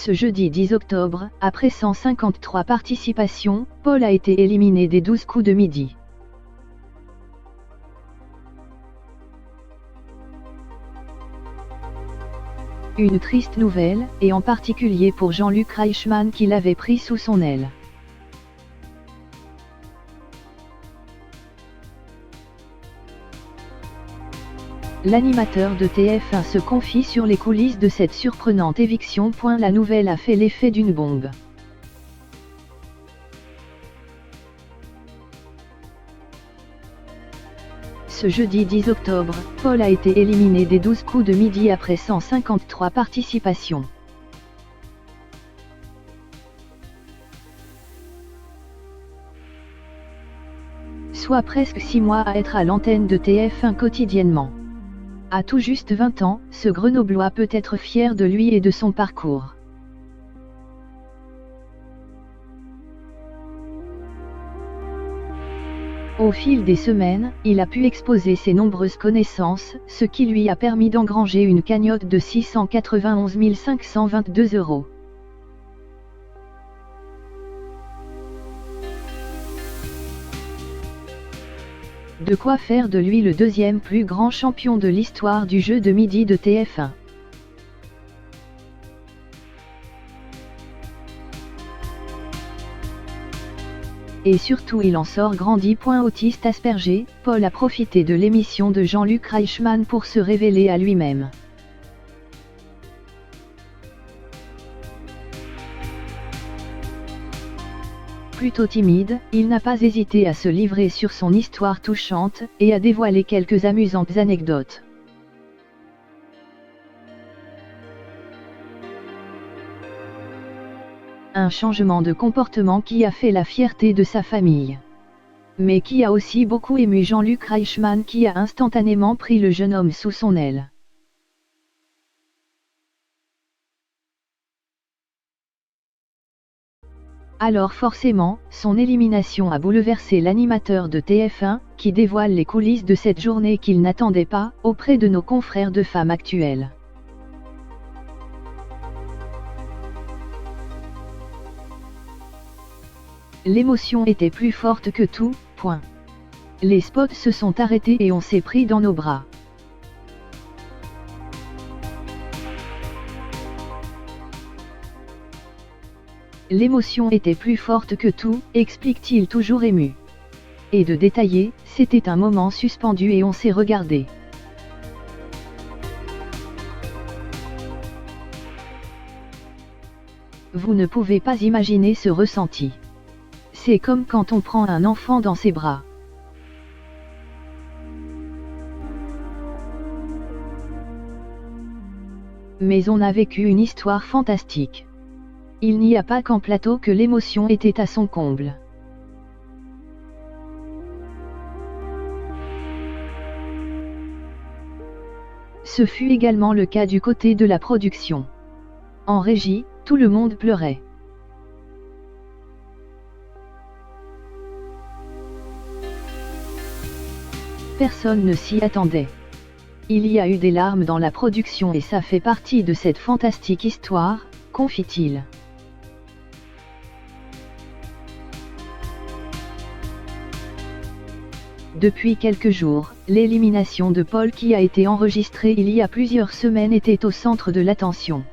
Ce jeudi 10 octobre, après 153 participations, Paul a été éliminé des 12 coups de midi. Une triste nouvelle, et en particulier pour Jean-Luc Reichmann qui l'avait pris sous son aile. L'animateur de TF1 se confie sur les coulisses de cette surprenante éviction. La nouvelle a fait l'effet d'une bombe. Ce jeudi 10 octobre, Paul a été éliminé des 12 coups de midi après 153 participations. Soit presque 6 mois à être à l'antenne de TF1 quotidiennement. À tout juste 20 ans, ce Grenoblois peut être fier de lui et de son parcours. Au fil des semaines, il a pu exposer ses nombreuses connaissances, ce qui lui a permis d'engranger une cagnotte de 691 522 €. De quoi faire de lui le deuxième plus grand champion de l'histoire du jeu de midi de TF1. Et surtout il en sort grandi. Autiste aspergé, Paul a profité de l'émission de Jean-Luc Reichmann pour se révéler à lui-même. Plutôt timide, il n'a pas hésité à se livrer sur son histoire touchante, et à dévoiler quelques amusantes anecdotes. Un changement de comportement qui a fait la fierté de sa famille. Mais qui a aussi beaucoup ému Jean-Luc Reichmann qui a instantanément pris le jeune homme sous son aile. Alors forcément, son élimination a bouleversé l'animateur de TF1, qui dévoile les coulisses de cette journée qu'il n'attendait pas, auprès de nos confrères de Femmes Actuelles. L'émotion était plus forte que tout. Les spots se sont arrêtés et on s'est pris dans nos bras. L'émotion était plus forte que tout, explique-t-il toujours ému. Et de détailler, c'était un moment suspendu et on s'est regardé. Vous ne pouvez pas imaginer ce ressenti. C'est comme quand on prend un enfant dans ses bras. Mais on a vécu une histoire fantastique. Il n'y a pas qu'en plateau que l'émotion était à son comble. Ce fut également le cas du côté de la production. En régie, tout le monde pleurait. Personne ne s'y attendait. Il y a eu des larmes dans la production et ça fait partie de cette fantastique histoire, confie-t-il. Depuis quelques jours, l'élimination de Paul qui a été enregistrée il y a plusieurs semaines était au centre de l'attention.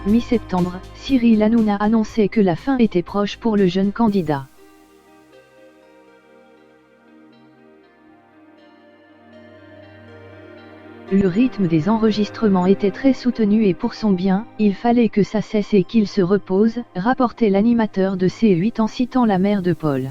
Mi-septembre, Cyril Hanouna annonçait que la fin était proche pour le jeune candidat. Le rythme des enregistrements était très soutenu et pour son bien, il fallait que ça cesse et qu'il se repose, rapportait l'animateur de C8 en citant la mère de Paul.